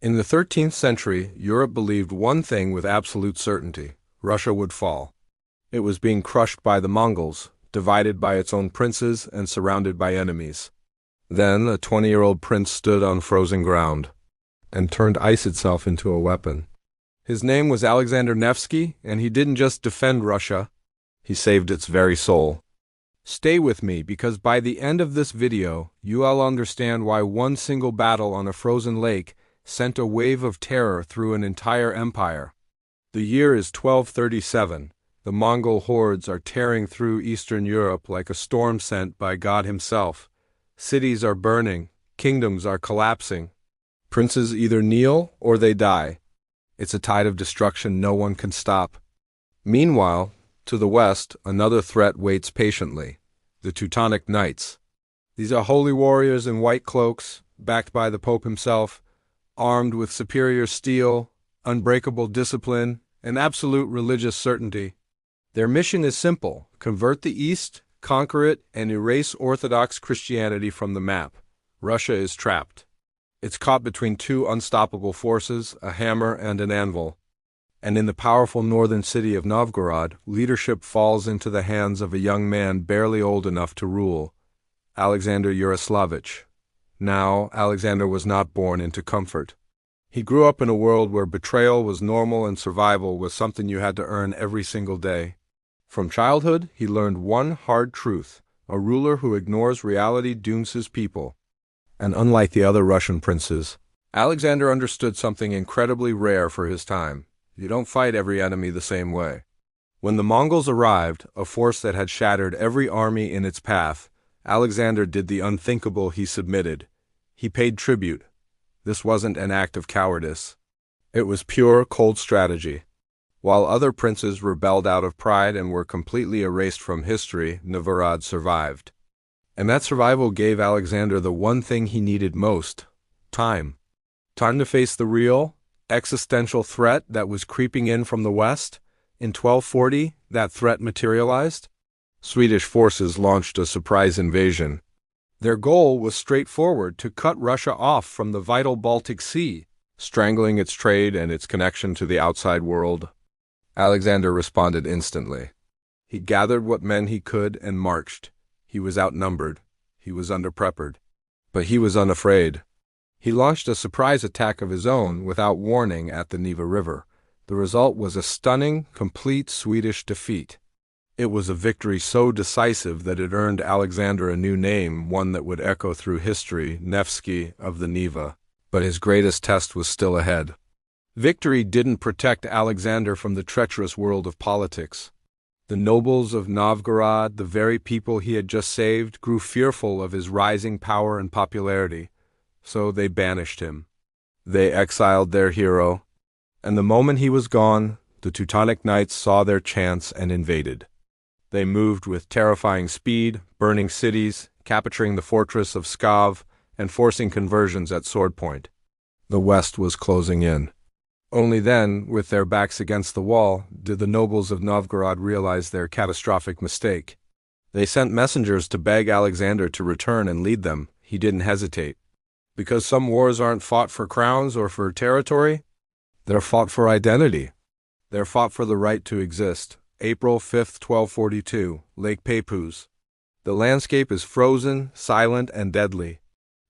In the 13th century, Europe believed one thing with absolute certainty: Russia would fall. It was being crushed by the Mongols, divided by its own princes and surrounded by enemies. Then a 20-year-old prince stood on frozen ground and turned ice itself into a weapon. His name was Alexander Nevsky, and he didn't just defend Russia, he saved its very soul. Stay with me, because by the end of this video, you'll understand why one single battle on a frozen lake sent a wave of terror through an entire empire. The year is 1237. The Mongol hordes are tearing through Eastern Europe like a storm sent by God himself. Cities are burning, kingdoms are collapsing. Princes either kneel or they die. It's a tide of destruction no one can stop. Meanwhile, to the west, another threat waits patiently: the Teutonic Knights. These are holy warriors in white cloaks, backed by the Pope himself, armed with superior steel, unbreakable discipline, and absolute religious certainty. Their mission is simple: convert the East, conquer it, and erase Orthodox Christianity from the map. Russia is trapped. It's caught between two unstoppable forces, a hammer and an anvil. And in the powerful northern city of Novgorod, leadership falls into the hands of a young man barely old enough to rule, Alexander Yaroslavic. Now, Alexander was not born into comfort. He grew up in a world where betrayal was normal and survival was something you had to earn every single day. From childhood, he learned one hard truth: a ruler who ignores reality dooms his people. And unlike the other Russian princes, Alexander understood something incredibly rare for his time: you don't fight every enemy the same way. When the Mongols arrived, a force that had shattered every army in its path, Alexander did the unthinkable: he submitted. He paid tribute. This wasn't an act of cowardice. It was pure, cold strategy. While other princes rebelled out of pride and were completely erased from history, Novgorod survived. And that survival gave Alexander the one thing he needed most: time. Time to face the real, existential threat that was creeping in from the west. In 1240, that threat materialized. Swedish forces launched a surprise invasion. Their goal was straightforward: to cut Russia off from the vital Baltic Sea, strangling its trade and its connection to the outside world. Alexander responded instantly. He gathered what men he could and marched. He was outnumbered. He was underprepared. But he was unafraid. He launched a surprise attack of his own without warning at the Neva River. The result was a stunning, complete Swedish defeat. It was a victory so decisive that it earned Alexander a new name, one that would echo through history: Nevsky of the Neva. But his greatest test was still ahead. Victory didn't protect Alexander from the treacherous world of politics. The nobles of Novgorod, the very people he had just saved, grew fearful of his rising power and popularity, so they banished him. They exiled their hero, and the moment he was gone, the Teutonic Knights saw their chance and invaded. They moved with terrifying speed, burning cities, capturing the fortress of Pskov, and forcing conversions at sword point. The West was closing in. Only then, with their backs against the wall, did the nobles of Novgorod realize their catastrophic mistake. They sent messengers to beg Alexander to return and lead them. He didn't hesitate. Because some wars aren't fought for crowns or for territory. They're fought for identity. They're fought for the right to exist. April 5th, 1242, Lake Peipus. The landscape is frozen, silent, and deadly.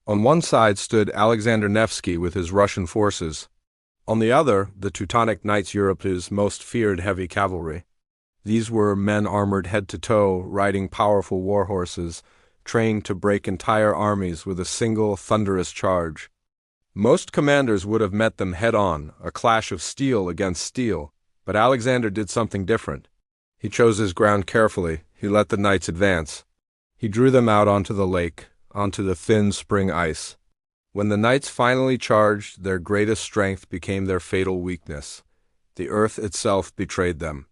On one side stood Alexander Nevsky with his Russian forces. On the other, the Teutonic Knights, Europe's most feared heavy cavalry. These were men armored head to toe, riding powerful war horses, trained to break entire armies with a single thunderous charge. Most commanders would have met them head-on, a clash of steel against steel, but Alexander did something different. He chose his ground carefully. He let the knights advance. He drew them out onto the lake, onto the thin spring ice. When the knights finally charged, their greatest strength became their fatal weakness. The earth itself betrayed them.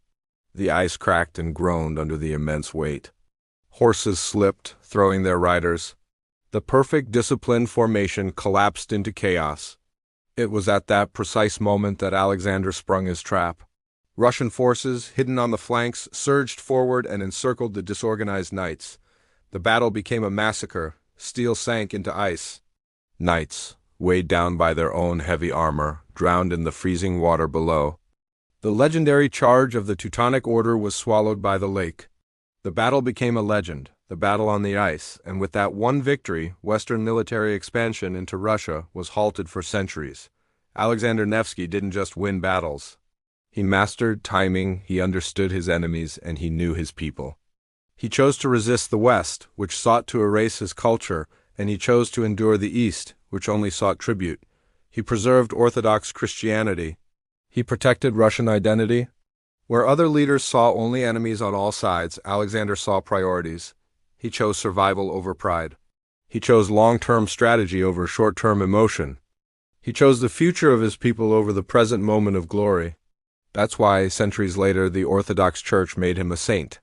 The ice cracked and groaned under the immense weight. Horses slipped, throwing their riders. The perfect disciplined formation collapsed into chaos. It was at that precise moment that Alexander sprung his trap. Russian forces, hidden on the flanks, surged forward and encircled the disorganized knights. The battle became a massacre. Steel sank into ice. Knights, weighed down by their own heavy armor, drowned in the freezing water below. The legendary charge of the Teutonic Order was swallowed by the lake. The battle became a legend, the battle on the ice, and with that one victory, Western military expansion into Russia was halted for centuries. Alexander Nevsky didn't just win battles. He mastered timing, he understood his enemies, and he knew his people. He chose to resist the West, which sought to erase his culture, and he chose to endure the East, which only sought tribute. He preserved Orthodox Christianity. He protected Russian identity. Where other leaders saw only enemies on all sides, Alexander saw priorities. He chose survival over pride. He chose long-term strategy over short-term emotion. He chose the future of his people over the present moment of glory. That's why, centuries later, the Orthodox Church made him a saint.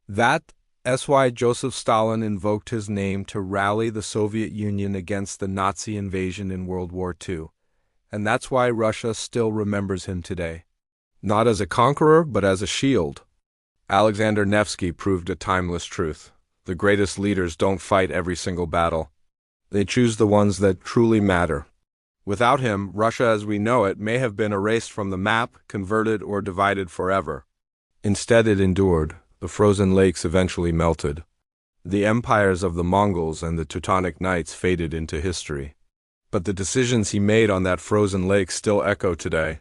That's why Joseph Stalin invoked his name to rally the Soviet Union against the Nazi invasion in World War II. And that's why Russia still remembers him today. Not as a conqueror, but as a shield. Alexander Nevsky proved a timeless truth. The greatest leaders don't fight every single battle. They choose the ones that truly matter. Without him, Russia as we know it may have been erased from the map, converted, or divided forever. Instead it endured. The frozen lakes eventually melted. The empires of the Mongols and the Teutonic Knights faded into history. But the decisions he made on that frozen lake still echo today.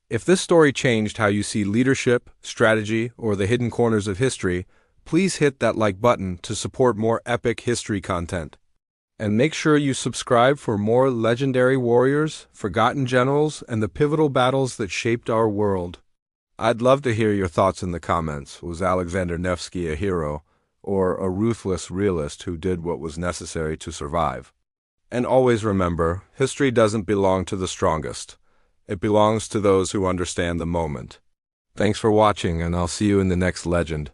If this story changed how you see leadership, strategy, or the hidden corners of history, please hit that like button to support more epic history content. And make sure you subscribe for more legendary warriors, forgotten generals, and the pivotal battles that shaped our world. I'd love to hear your thoughts in the comments. Was Alexander Nevsky a hero, or a ruthless realist who did what was necessary to survive? And always remember, history doesn't belong to the strongest. It belongs to those who understand the moment. Thanks for watching, and I'll see you in the next legend.